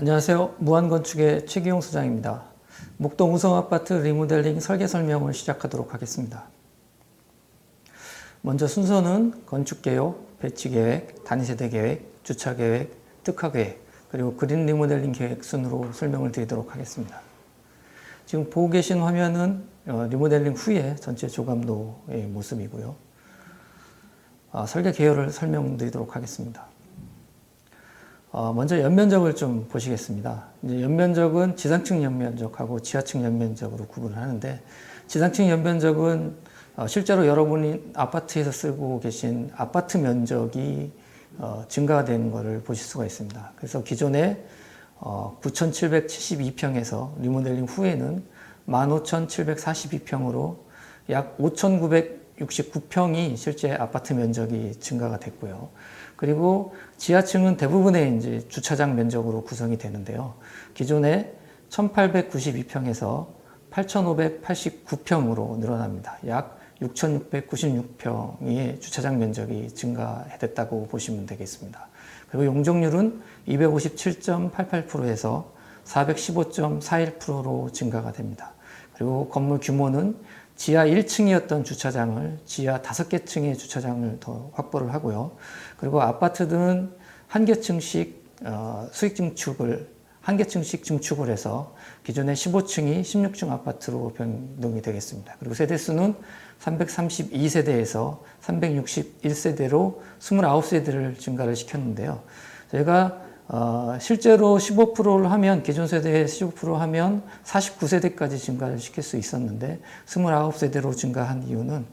안녕하세요. 무한건축의 최기용 소장입니다. 목동 우성아파트 리모델링 설계 설명을 시작하도록 하겠습니다. 먼저 순서는 건축계획, 배치계획, 단위세대계획, 주차계획, 특화계획, 그리고 그린 리모델링 계획 순으로 설명을 드리도록 하겠습니다. 지금 보고 계신 화면은 리모델링 후에 전체 조감도의 모습이고요. 설계 개요를 설명드리도록 하겠습니다. 먼저 연면적을 좀 보시겠습니다. 이제 연면적은 지상층 연면적하고 지하층 연면적으로 구분을 하는데, 지상층 연면적은 실제로 여러분이 아파트에서 쓰고 계신 아파트 면적이 증가가 되는 것을 보실 수가 있습니다. 그래서 기존에 9,772평에서 리모델링 후에는 15,742평으로 약 5,969평이 실제 아파트 면적이 증가가 됐고요. 그리고 지하층은 대부분의 이제 주차장 면적으로 구성이 되는데요. 기존에 1,892평에서 8,589평으로 늘어납니다. 약 6,696평의 주차장 면적이 증가됐다고 보시면 되겠습니다. 그리고 용적률은 257.88%에서 415.41%로 증가가 됩니다. 그리고 건물 규모는 지하 1층이었던 주차장을 지하 5개 층의 주차장을 더 확보를 하고요. 그리고 아파트는 한 개층씩 수익 증축을 한 개층씩 증축을 해서 기존의 15층이 16층 아파트로 변동이 되겠습니다. 그리고 세대수는 332세대에서 361세대로 29세대를 증가를 시켰는데요. 저희가 실제로 15%를 하면, 기존 세대에 15% 하면 49세대까지 증가를 시킬 수 있었는데 29세대로 증가한 이유는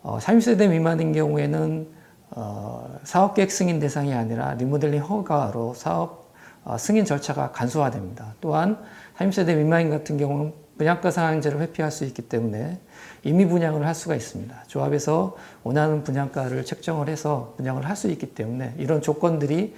30세대 미만인 경우에는 사업계획 승인 대상이 아니라 리모델링 허가로 사업 승인 절차가 간소화됩니다. 또한 30세대 미만인 같은 경우는 분양가 상한제를 회피할 수 있기 때문에 임의 분양을 할 수가 있습니다. 조합에서 원하는 분양가를 책정을 해서 분양을 할 수 있기 때문에 이런 조건들이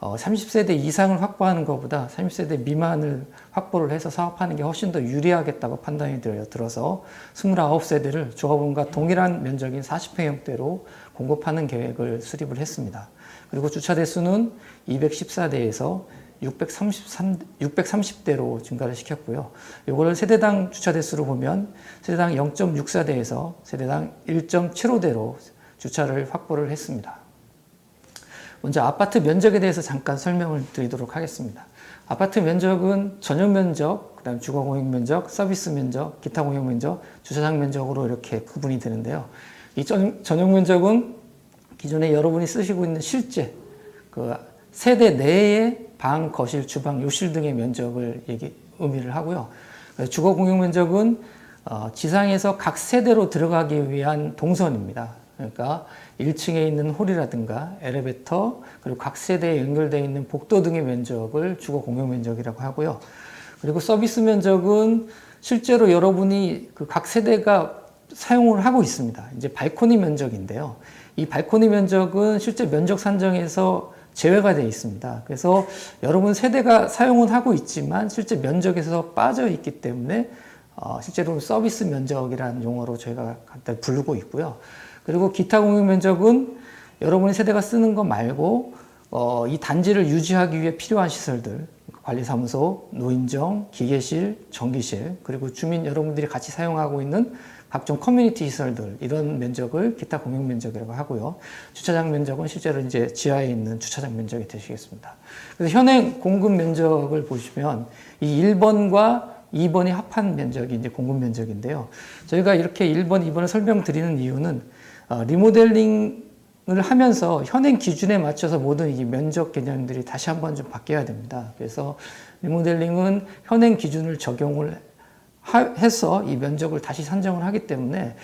30세대 이상을 확보하는 것보다 30세대 미만을 확보를 해서 사업하는 게 훨씬 더 유리하겠다고 판단이 들어서 29세대를 조합원과 동일한 면적인 40평형대로 공급하는 계획을 수립을 했습니다. 그리고 주차 대수는 214대에서 630대로 증가를 시켰고요. 이걸 세대당 주차 대수로 보면 세대당 0.64대에서 세대당 1.75대로 주차를 확보를 했습니다. 먼저 아파트 면적에 대해서 잠깐 설명을 드리도록 하겠습니다. 아파트 면적은 전용 면적, 그다음 주거 공용 면적, 서비스 면적, 기타 공용 면적, 주차장 면적으로 이렇게 구분이 되는데요. 이 전용 면적은 기존에 여러분이 쓰시고 있는 실제 그 세대 내의 방, 거실, 주방, 욕실 등의 면적을 의미를 하고요. 주거 공용 면적은 지상에서 각 세대로 들어가기 위한 동선입니다. 그러니까 1층에 있는 홀이라든가 엘리베이터, 그리고 각 세대에 연결되어 있는 복도 등의 면적을 주거 공용 면적이라고 하고요. 그리고 서비스 면적은 실제로 여러분이 그 각 세대가 사용을 하고 있습니다. 이제 발코니 면적인데요. 이 발코니 면적은 실제 면적 산정에서 제외가 되어 있습니다. 그래서 여러분 세대가 사용은 하고 있지만 실제 면적에서 빠져 있기 때문에 실제로는 서비스 면적이라는 용어로 저희가 간단히 부르고 있고요. 그리고 기타 공용 면적은 여러분의 세대가 쓰는 것 말고 이 단지를 유지하기 위해 필요한 시설들, 관리사무소, 노인정, 기계실, 전기실, 그리고 주민 여러분들이 같이 사용하고 있는 각종 커뮤니티 시설들, 이런 면적을 기타 공용 면적이라고 하고요. 주차장 면적은 실제로 이제 지하에 있는 주차장 면적이 되시겠습니다. 그래서 현행 공급 면적을 보시면 이 1번과 2번이 합한 면적이 이제 공급 면적인데요. 저희가 이렇게 1번, 2번을 설명드리는 이유는 리모델링을 하면서 현행 기준에 맞춰서 모든 이 면적 개념들이 다시 한번 좀 바뀌어야 됩니다. 그래서 리모델링은 현행 기준을 적용을 해서 이 면적을 다시 산정을 하기 때문에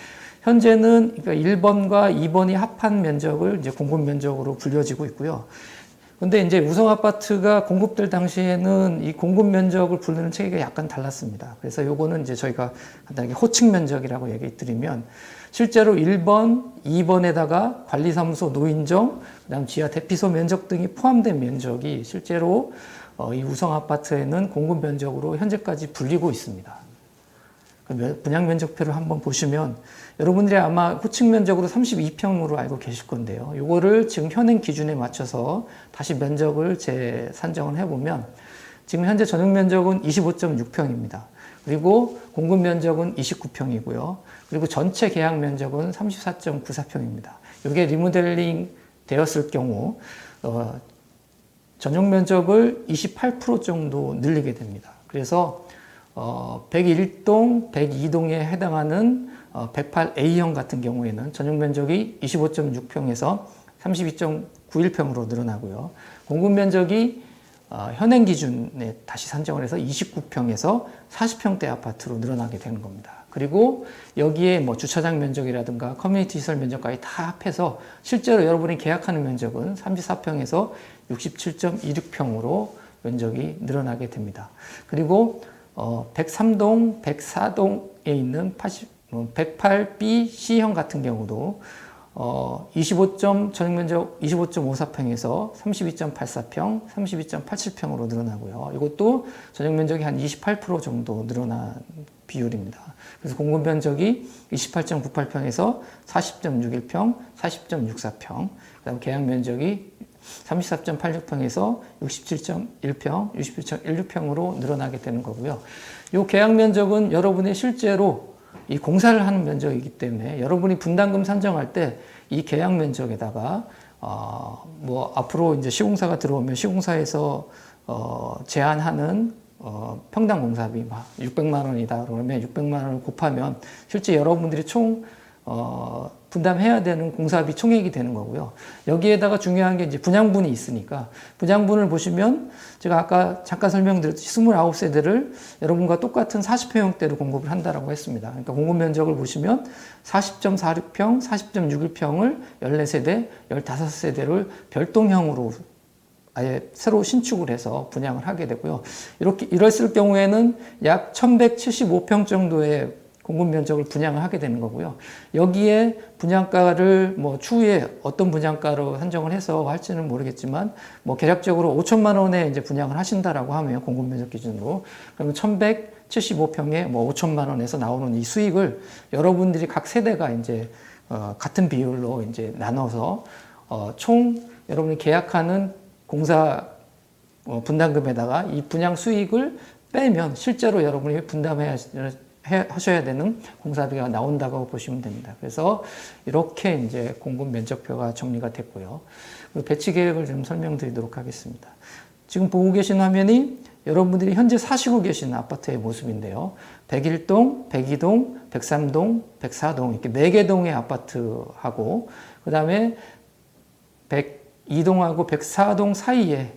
현재는 그러니까 1번과 2번이 합한 면적을 이제 공급 면적으로 불려지고 있고요. 근데 이제 우성 아파트가 공급될 당시에는 이 공급 면적을 부르는 체계가 약간 달랐습니다. 그래서 요거는 이제 저희가 간단하게 호칭 면적이라고 얘기 드리면, 실제로 1번, 2번에다가 관리사무소, 노인정, 그다음 지하 대피소 면적 등이 포함된 면적이 실제로 이 우성 아파트에는 공급 면적으로 현재까지 불리고 있습니다. 분양 면적표를 한번 보시면 여러분들이 아마 호칭 면적으로 32평으로 알고 계실 건데요. 이거를 지금 현행 기준에 맞춰서 다시 면적을 재산정을 해보면 지금 현재 전용 면적은 25.6평입니다. 그리고 공급 면적은 29평이고요. 그리고 전체 계약 면적은 34.94평입니다. 이게 리모델링 되었을 경우 전용 면적을 28% 정도 늘리게 됩니다. 그래서 101동, 102동에 해당하는 108A형 같은 경우에는 전용 면적이 25.6평에서 32.91평으로 늘어나고요. 공급 면적이 현행 기준에 다시 산정을 해서 29평에서 40평대 아파트로 늘어나게 되는 겁니다. 그리고 여기에 뭐 주차장 면적이라든가 커뮤니티 시설 면적까지 다 합해서 실제로 여러분이 계약하는 면적은 34평에서 67.26평으로 면적이 늘어나게 됩니다. 그리고 103동, 104동에 있는 108B C형 같은 경우도 전용 면적 25.54평에서 32.84평, 32.87평으로 늘어나고요. 이것도 전용 면적이 한 28% 정도 늘어난 비율입니다. 그래서 공급 면적이 28.98평에서 40.61평, 40.64평, 그다음 계약 면적이 34.86평에서 67.1평, 67.16평으로 늘어나게 되는 거고요. 이 계약 면적은 여러분의 실제로 이 공사를 하는 면적이기 때문에 여러분이 분담금 산정할 때 이 계약 면적에다가 뭐 앞으로 이제 시공사가 들어오면 시공사에서 제한하는 평당 공사비 막 600만 원이다 그러면 600만 원을 곱하면 실제 여러분들이 총 분담해야 되는 공사비 총액이 되는 거고요. 여기에다가 중요한 게 이제 분양분이 있으니까 분양분을 보시면 제가 아까 잠깐 설명드렸듯이 29세대를 여러분과 똑같은 40평형대로 공급을 한다라고 했습니다. 그러니까 공급 면적을 보시면 40.46평, 40.61평을 14세대, 15세대를 별동형으로 아예 새로 신축을 해서 분양을 하게 되고요. 이랬을 경우에는 약 1175평 정도의 공급 면적을 분양을 하게 되는 거고요. 여기에 분양가를 뭐 추후에 어떤 분양가로 산정을 해서 할지는 모르겠지만 뭐 계략적으로 5천만 원에 이제 분양을 하신다라고 하면 공급 면적 기준으로 그러면 1175평에 뭐 5천만 원에서 나오는 이 수익을 여러분들이 각 세대가 이제 같은 비율로 이제 나눠서 총 여러분이 계약하는 공사 분담금에다가 이 분양 수익을 빼면 실제로 여러분이 하셔야 되는 공사비가 나온다고 보시면 됩니다. 그래서 이렇게 이제 공급 면적표가 정리가 됐고요. 배치 계획을 좀 설명드리도록 하겠습니다. 지금 보고 계신 화면이 여러분들이 현재 사시고 계신 아파트의 모습인데요. 101동, 102동, 103동, 104동 이렇게 4개 동의 아파트하고 그 다음에 102동하고 104동 사이에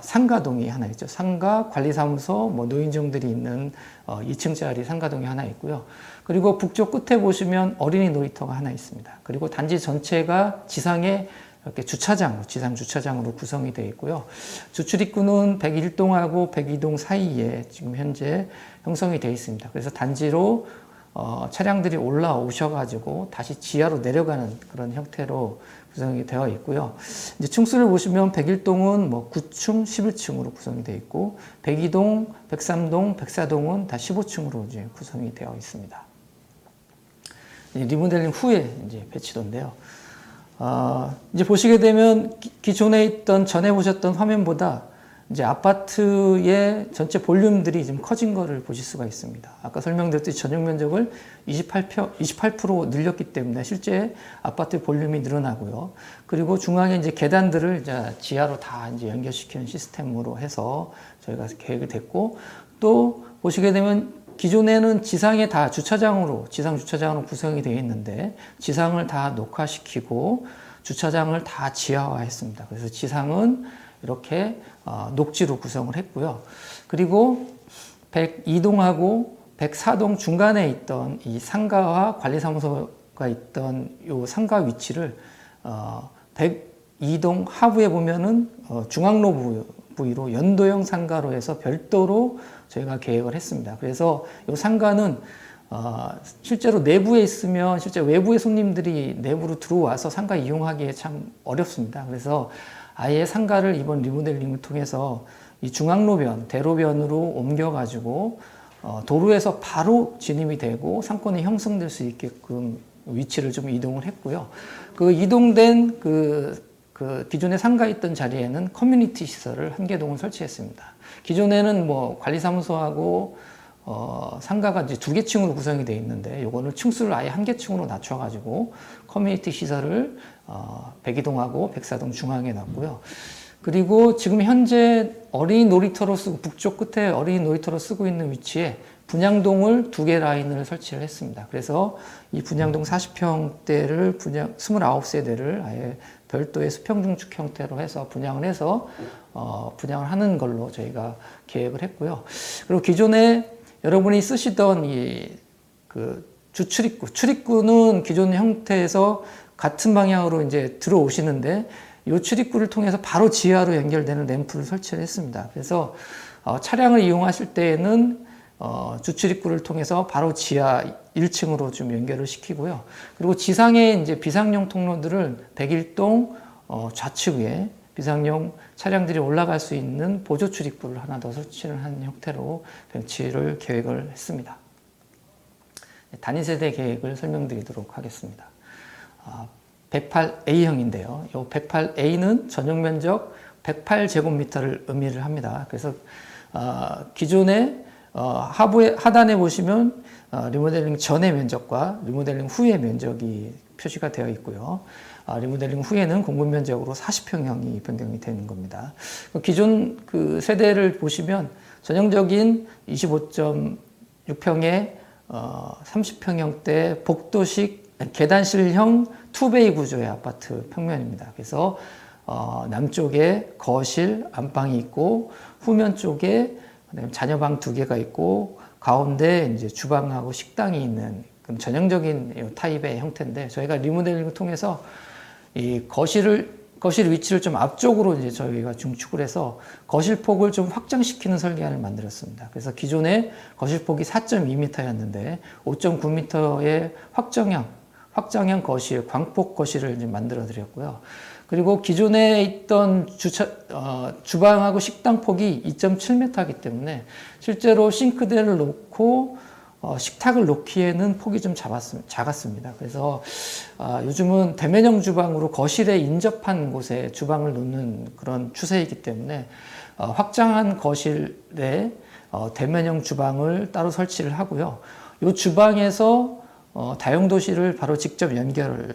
상가동이 하나 있죠. 상가, 관리사무소, 뭐 노인정들이 있는 2층짜리 상가동이 하나 있고요. 그리고 북쪽 끝에 보시면 어린이 놀이터가 하나 있습니다. 그리고 단지 전체가 지상에 이렇게 지상 주차장으로 구성이 되어 있고요. 주출입구는 101동하고 102동 사이에 지금 현재 형성이 되어 있습니다. 그래서 단지로 차량들이 올라오셔가지고 다시 지하로 내려가는 그런 형태로 구성이 되어 있고요. 이제 층수를 보시면 101동은 뭐 9층, 11층으로 구성이 되어 있고 102동, 103동, 104동은 다 15층으로 이제 구성이 되어 있습니다. 리모델링 후에 이제 배치도인데요. 이제 보시게 되면 기존에 있던 전에 보셨던 화면보다 이제 아파트의 전체 볼륨들이 좀 커진 거를 보실 수가 있습니다. 아까 설명드렸듯이 전용 면적을 28% 늘렸기 때문에 실제 아파트 볼륨이 늘어나고요. 그리고 중앙에 이제 계단들을 이제 지하로 다 이제 연결시키는 시스템으로 해서 저희가 계획이 됐고 또 보시게 되면 기존에는 지상에 다 지상 주차장으로 구성이 되어 있는데 지상을 다 녹화시키고 주차장을 다 지하화했습니다. 그래서 지상은 이렇게 녹지로 구성을 했고요. 그리고 102동하고 104동 중간에 있던 이 상가와 관리사무소가 있던 이 상가 위치를 102동 하부에 보면은 중앙로 부위로 연도형 상가로 해서 별도로 저희가 계획을 했습니다. 그래서 이 상가는 실제로 내부에 있으면 실제 외부의 손님들이 내부로 들어와서 상가 이용하기에 참 어렵습니다. 그래서 아예 상가를 이번 리모델링을 통해서 이 중앙로변, 대로변으로 옮겨가지고 도로에서 바로 진입이 되고 상권이 형성될 수 있게끔 위치를 좀 이동을 했고요. 그 이동된 그 그 기존에 상가 있던 자리에는 커뮤니티 시설을 한 개 동을 설치했습니다. 기존에는 뭐 관리사무소하고 상가가 이제 2개 층으로 구성이 되어 있는데 요거는 층수를 아예 1개 층으로 낮춰가지고 커뮤니티 시설을 백이동하고 백사동 중앙에 놨고요. 그리고 지금 현재 어린이 놀이터로 쓰고 북쪽 끝에 어린이 놀이터로 쓰고 있는 위치에 분양동을 2개 라인을 설치를 했습니다. 그래서 이 분양동 40평대를 29세대를 아예 별도의 수평중축 형태로 해서 분양을 해서 분양을 하는 걸로 저희가 계획을 했고요. 그리고 기존에 여러분이 쓰시던 출입구는 기존 형태에서 같은 방향으로 이제 들어오시는데 이 출입구를 통해서 바로 지하로 연결되는 램프를 설치를 했습니다. 그래서 차량을 이용하실 때에는 주출입구를 통해서 바로 지하 1층으로 좀 연결을 시키고요. 그리고 지상에 이제 비상용 통로들은 101동 좌측에 비상용 차량들이 올라갈 수 있는 보조 출입구를 하나 더 설치를 한 형태로 배치를 계획을 했습니다. 단위 세대 계획을 설명드리도록 하겠습니다. 108A형인데요. 이 108A는 전용 면적 108제곱미터를 의미를 합니다. 그래서 기존에 하단에 보시면 리모델링 전의 면적과 리모델링 후의 면적이 표시가 되어 있고요. 리모델링 후에는 공급 면적으로 40평형이 변경이 되는 겁니다. 기존 그 세대를 보시면 전형적인 25.6평의 30평형대 복도식 계단실형 투베이 구조의 아파트 평면입니다. 그래서 남쪽에 거실, 안방이 있고 후면 쪽에 자녀방 2개가 있고 가운데 이제 주방하고 식당이 있는 전형적인 타입의 형태인데 저희가 리모델링을 통해서 이 거실 위치를 좀 앞쪽으로 이제 저희가 중축을 해서 거실 폭을 좀 확장시키는 설계안을 만들었습니다. 그래서 기존에 거실 폭이 4.2m였는데 5.9m의 확장형 거실, 광폭 거실을 이제 만들어 드렸고요. 그리고 기존에 있던 주방하고 식당 폭이 2.7m이기 때문에 실제로 싱크대를 놓고 식탁을 놓기에는 폭이 좀 작았습니다. 그래서 요즘은 대면형 주방으로 거실에 인접한 곳에 주방을 놓는 그런 추세이기 때문에 확장한 거실에 대면형 주방을 따로 설치를 하고요. 이 주방에서 다용도실을 바로 직접 연결을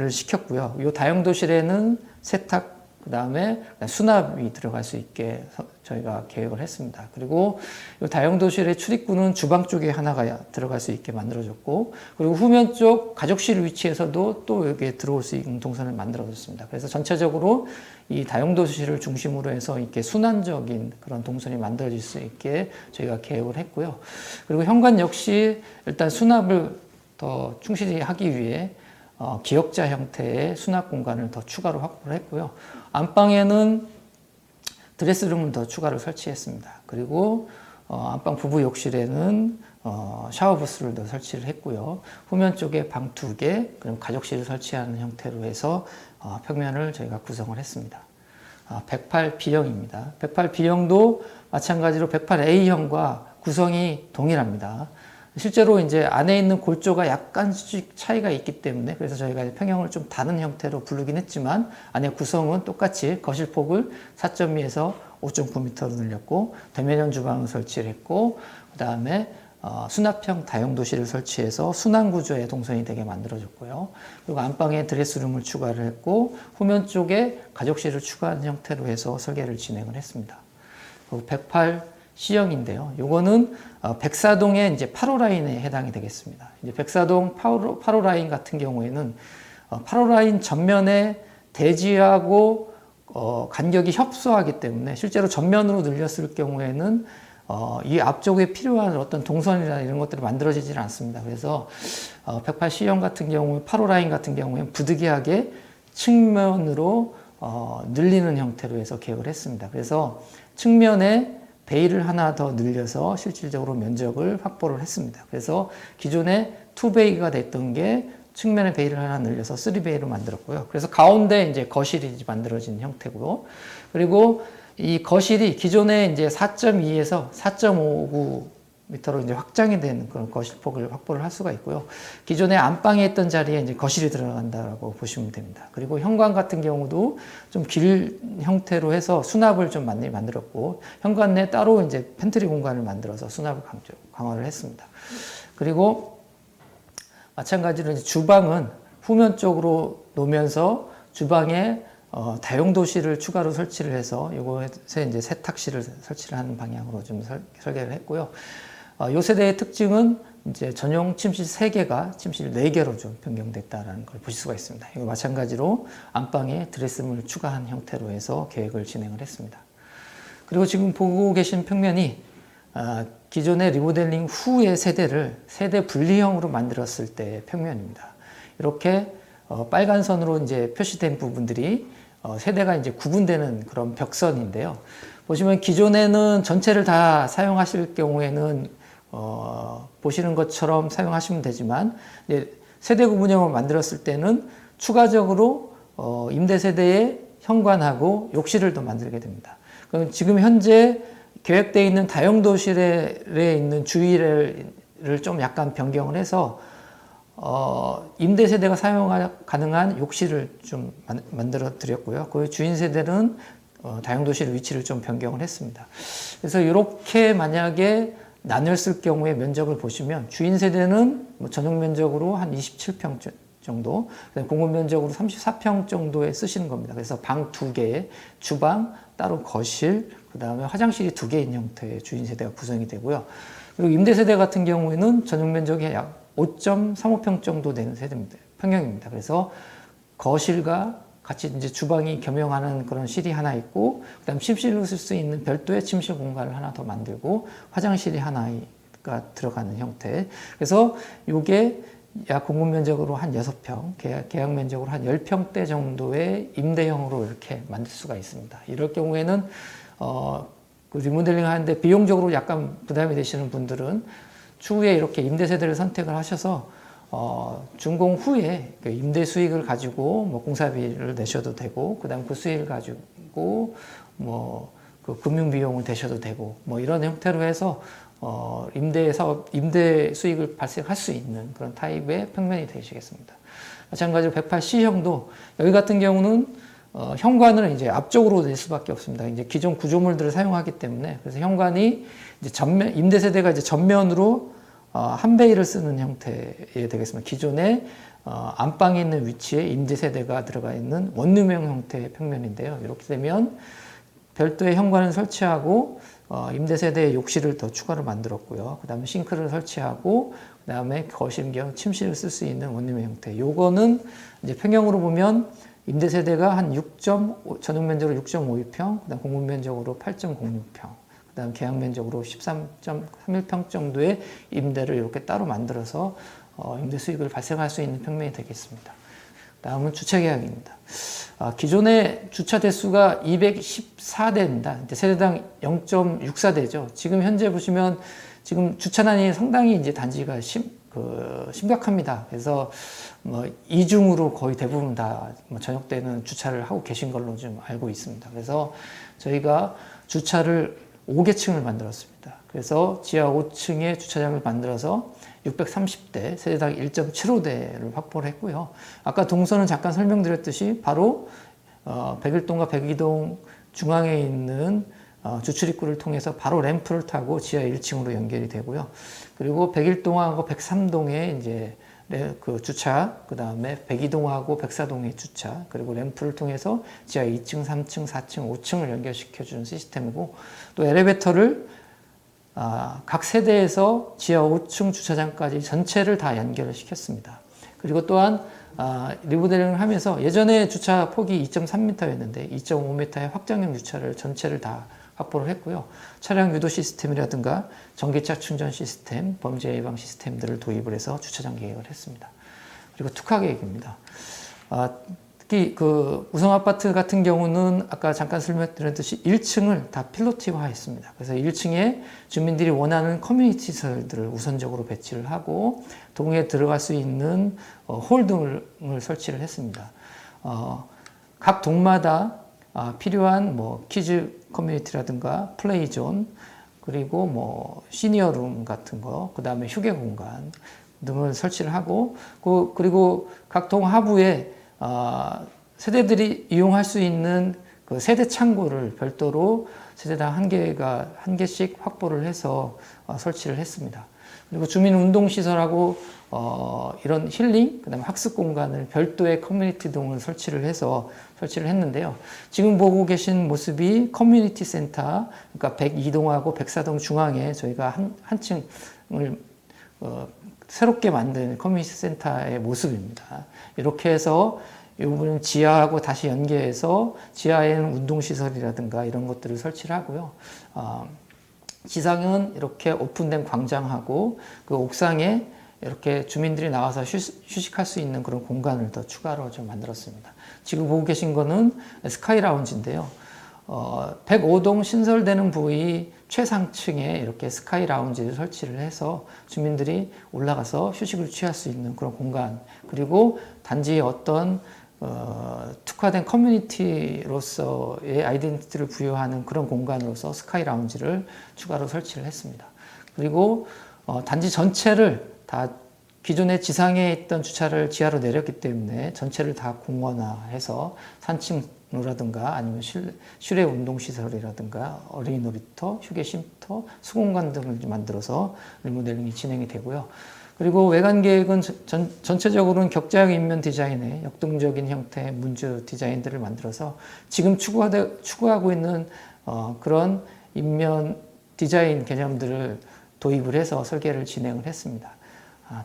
시켰고요. 이 다용도실에는 세탁, 그 다음에 수납이 들어갈 수 있게 저희가 계획을 했습니다. 그리고 이 다용도실의 출입구는 주방 쪽에 하나가 들어갈 수 있게 만들어졌고, 그리고 후면 쪽 가족실 위치에서도 또 여기에 들어올 수 있는 동선을 만들어줬습니다. 그래서 전체적으로 이 다용도실을 중심으로 해서 이렇게 순환적인 그런 동선이 만들어질 수 있게 저희가 계획을 했고요. 그리고 현관 역시 일단 수납을 더 충실히 하기 위해 기역자 형태의 수납 공간을 더 추가로 확보를 했고요. 안방에는 드레스룸을 더 추가로 설치했습니다. 그리고 안방 부부 욕실에는 샤워 부스를 더 설치를 했고요. 후면 쪽에 방 2개, 그리고 가족실을 설치하는 형태로 해서 평면을 저희가 구성을 했습니다. 108B형입니다. 108B형도 마찬가지로 108A형과 구성이 동일합니다. 실제로 이제 안에 있는 골조가 약간씩 차이가 있기 때문에 그래서 저희가 평형을 좀 다른 형태로 부르긴 했지만 안에 구성은 똑같이 거실 폭을 4.2에서 5.9m로 늘렸고 대면형 주방을 설치를 했고 그 다음에 수납형 다용도실을 설치해서 순환 구조의 동선이 되게 만들어졌고요. 그리고 안방에 드레스룸을 추가를 했고 후면 쪽에 가족실을 추가한 형태로 해서 설계를 진행을 했습니다. 그리고 108C형인데요. 요거는 백사동의 이제 8호 라인에 해당이 되겠습니다. 이제 백사동 8호 라인 같은 경우에는 8호 라인 전면에 대지하고 간격이 협소하기 때문에 실제로 전면으로 늘렸을 경우에는 이 앞쪽에 필요한 어떤 동선이나 이런 것들이 만들어지질 않습니다. 그래서 108C형 같은 경우, 8호 라인 같은 경우에는 부득이하게 측면으로 늘리는 형태로 해서 계획을 했습니다. 그래서 측면에 베이를 하나 더 늘려서 실질적으로 면적을 확보를 했습니다. 그래서 기존에 2베이가 됐던 게 측면에 베이를 하나 늘려서 3베이로 만들었고요. 그래서 가운데 이제 거실이 만들어진 형태고요. 그리고 이 거실이 기존에 이제 4.2에서 4.59 미터로 이제 확장이 된 그런 거실폭을 확보를 할 수가 있고요. 기존에 안방에 있던 자리에 이제 거실이 들어간다고 보시면 됩니다. 그리고 현관 같은 경우도 좀 길 형태로 해서 수납을 좀 많이 만들었고, 현관 내 따로 이제 팬트리 공간을 만들어서 수납을 강화를 했습니다. 그리고 마찬가지로 이제 주방은 후면 쪽으로 놓으면서 주방에 다용도실을 추가로 설치를 해서 이곳에 이제 세탁실을 설치를 하는 방향으로 좀 설계를 했고요. 이 세대의 특징은 이제 전용 침실 3개가 침실 4개로 좀 변경됐다라는 걸 보실 수가 있습니다. 이거 마찬가지로 안방에 드레스룸을 추가한 형태로 해서 계획을 진행을 했습니다. 그리고 지금 보고 계신 평면이 기존의 리모델링 후의 세대를 세대 분리형으로 만들었을 때 평면입니다. 이렇게 빨간 선으로 이제 표시된 부분들이 세대가 이제 구분되는 그런 벽선인데요. 보시면 기존에는 전체를 다 사용하실 경우에는 보시는 것처럼 사용하시면 되지만, 이제 세대 구분형을 만들었을 때는 추가적으로 임대 세대의 현관하고 욕실을 더 만들게 됩니다. 그럼 지금 현재 계획되어 있는 다용도실에 있는 주위를 좀 약간 변경을 해서 임대 세대가 사용 가능한 욕실을 좀 만들어 드렸고요. 그 주인 세대는 다용도실 위치를 좀 변경을 했습니다. 그래서 이렇게 만약에 나눴을 경우에 면적을 보시면 주인 세대는 전용 면적으로 한 27평 정도, 공급 면적으로 34평 정도에 쓰시는 겁니다. 그래서 방 2개, 주방, 따로 거실, 그 다음에 화장실이 2개인 형태의 주인 세대가 구성이 되고요. 그리고 임대 세대 같은 경우에는 전용 면적이 약 5.35평 정도 되는 세대입니다. 평형입니다. 그래서 거실과 같이 이제 주방이 겸용하는 그런 실이 하나 있고, 그 다음 침실로 쓸 수 있는 별도의 침실 공간을 하나 더 만들고, 화장실이 하나가 들어가는 형태. 그래서 이게 약 공급 면적으로 한 6평, 계약 면적으로 한 10평대 정도의 임대형으로 이렇게 만들 수가 있습니다. 이럴 경우에는, 그 리모델링 하는데 비용적으로 약간 부담이 되시는 분들은 추후에 이렇게 임대 세대를 선택을 하셔서 준공 후에 그 임대 수익을 가지고 뭐 공사비를 내셔도 되고, 그다음 그 수익을 가지고 뭐 그 금융 비용을 대셔도 되고, 뭐 이런 형태로 해서 임대 사업, 임대 수익을 발생할 수 있는 그런 타입의 평면이 되시겠습니다. 마찬가지로 108C형도 여기 같은 경우는 현관을 이제 앞쪽으로 낼 수밖에 없습니다. 이제 기존 구조물들을 사용하기 때문에. 그래서 현관이 이제 전면, 임대 세대가 이제 전면으로 한 베일을 쓰는 형태에 되겠습니다. 기존에 안방에 있는 위치에 임대 세대가 들어가 있는 원룸형 형태의 평면인데요. 이렇게 되면 별도의 현관을 설치하고 임대 세대의 욕실을 더 추가로 만들었고요. 그 다음에 싱크를 설치하고, 그 다음에 거실 겸 침실을 쓸 수 있는 원룸의 형태. 요거는 이제 평형으로 보면 임대 세대가 한 전용 면적으로 6.52평, 그 다음 공급 면적으로 8.06평, 그 다음 계약 면적으로 13.31평 정도의 임대를 이렇게 따로 만들어서 임대 수익을 발생할 수 있는 평면이 되겠습니다. 다음은 주차 계약입니다. 기존의 주차 대수가 214대입니다. 이제 세대당 0.64대죠. 지금 현재 보시면 지금 주차난이 상당히 이제 단지가 심각합니다. 그래서 뭐 이중으로 거의 대부분 다 저녁 때는 주차를 하고 계신 걸로 좀 알고 있습니다. 그래서 저희가 주차를 5개층을 만들었습니다. 그래서 지하 5층에 주차장을 만들어서 630대, 세대당 1.75대를 확보를 했고요. 아까 동선은 잠깐 설명드렸듯이 바로 백일동과 백이동 중앙에 있는 주출입구를 통해서 바로 램프를 타고 지하 1층으로 연결이 되고요. 그리고 백일동하고 백삼동에 이제 그 주차, 그 다음에 백이동하고 백사동의 주차, 그리고 램프를 통해서 지하 2층, 3층, 4층, 5층을 연결시켜주는 시스템이고, 또 엘리베이터를 각 세대에서 지하 5층 주차장까지 전체를 다 연결을 시켰습니다. 그리고 또한 리모델링을 하면서 예전에 주차 폭이 2.3m였는데 2.5m의 확장형 주차를 전체를 다 확보를 했고요. 차량 유도 시스템이라든가 전기차 충전 시스템, 범죄 예방 시스템들을 도입을 해서 주차장 계획을 했습니다. 그리고 특화 계획입니다. 특히 그 우성 아파트 같은 경우는 아까 잠깐 설명드렸듯이 1층을 다 필로티화 했습니다. 그래서 1층에 주민들이 원하는 커뮤니티 시설들을 우선적으로 배치를 하고 동에 들어갈 수 있는 홀 등을 설치를 했습니다. 각 동마다 필요한 뭐 키즈 커뮤니티라든가 플레이존, 그리고 뭐 시니어룸 같은 거, 그 다음에 휴게 공간 등을 설치를 하고, 그리고 각 동 하부에 세대들이 이용할 수 있는 그 세대 창고를 별도로 세대당 한 개씩 확보를 해서 설치를 했습니다. 그리고 주민 운동 시설하고 이런 힐링, 그다음에 학습 공간을 별도의 커뮤니티 동을 설치를 했는데요. 지금 보고 계신 모습이 커뮤니티 센터, 그러니까 102동하고 104동 중앙에 저희가 한 층을 새롭게 만든 커뮤니티 센터의 모습입니다. 이렇게 해서 이 부분은 지하하고 다시 연계해서 지하에는 운동시설이라든가 이런 것들을 설치를 하고요. 지상은 이렇게 오픈된 광장하고 그 옥상에 이렇게 주민들이 나와서 휴식할 수 있는 그런 공간을 더 추가로 좀 만들었습니다. 지금 보고 계신 거는 스카이 라운지인데요. 105동 신설되는 부위 최상층에 이렇게 스카이 라운지를 설치를 해서 주민들이 올라가서 휴식을 취할 수 있는 그런 공간, 그리고 단지의 어떤 특화된 커뮤니티로서의 아이덴티티를 부여하는 그런 공간으로서 스카이 라운지를 추가로 설치를 했습니다. 그리고 단지 전체를 다 기존에 지상에 있던 주차를 지하로 내렸기 때문에 전체를 다 공원화해서 산책로라든가 아니면 실내 운동시설이라든가 어린이 놀이터, 휴게 쉼터, 수공간 등을 만들어서 리모델링이 진행이 되고요. 그리고 외관 계획은 전체적으로는 격자형 인면 디자인의 역동적인 형태의 문주 디자인들을 만들어서 지금 추구하고 있는 그런 인면 디자인 개념들을 도입을 해서 설계를 진행을 했습니다.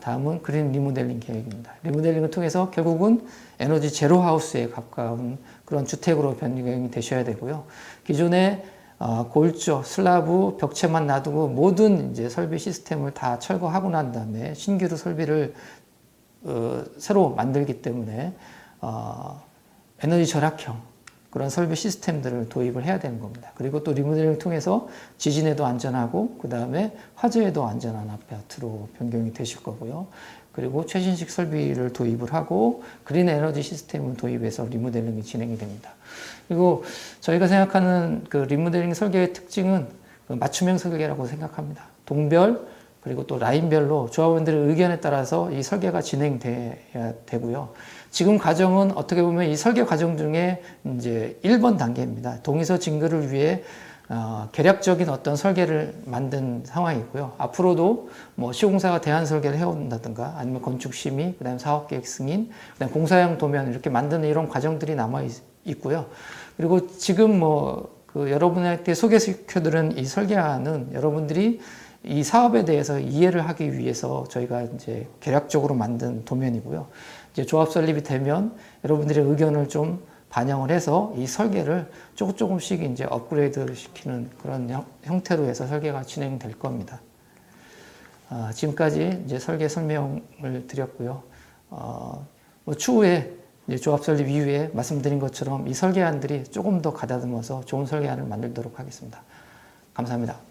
다음은 그린 리모델링 계획입니다. 리모델링을 통해서 결국은 에너지 제로 하우스에 가까운 그런 주택으로 변경이 되셔야 되고요. 기존에 골조, 슬라브, 벽체만 놔두고 모든 이제 설비 시스템을 다 철거하고 난 다음에 신규로 설비를 새로 만들기 때문에 에너지 절약형 그런 설비 시스템들을 도입을 해야 되는 겁니다. 그리고 또 리모델링을 통해서 지진에도 안전하고 그 다음에 화재에도 안전한 아파트로 변경이 되실 거고요. 그리고 최신식 설비를 도입을 하고 그린 에너지 시스템을 도입해서 리모델링이 진행이 됩니다. 그리고 저희가 생각하는 그 리모델링 설계의 특징은 그 맞춤형 설계라고 생각합니다. 동별 그리고 또 라인별로 조합원들의 의견에 따라서 이 설계가 진행돼야 되고요. 지금 과정은 어떻게 보면 이 설계 과정 중에 이제 1번 단계입니다. 동의서 진급을 위해 계략적인 어떤 설계를 만든 상황이고요. 앞으로도 뭐 시공사가 대안 설계를 해온다든가 아니면 건축심의, 그다음에 사업계획 승인, 그다음에 공사형 도면 이렇게 만드는 이런 과정들이 남아 있고요. 그리고 지금 그 여러분한테 소개시켜드린 이 설계안은 여러분들이 이 사업에 대해서 이해를 하기 위해서 저희가 이제 계략적으로 만든 도면이고요. 이제 조합 설립이 되면 여러분들의 의견을 좀 반영을 해서 이 설계를 조금씩 이제 업그레이드를 시키는 그런 형태로 해서 설계가 진행될 겁니다. 지금까지 이제 설계 설명을 드렸고요. 추후에 이제 조합 설립 이후에 말씀드린 것처럼 이 설계안들이 조금 더 가다듬어서 좋은 설계안을 만들도록 하겠습니다. 감사합니다.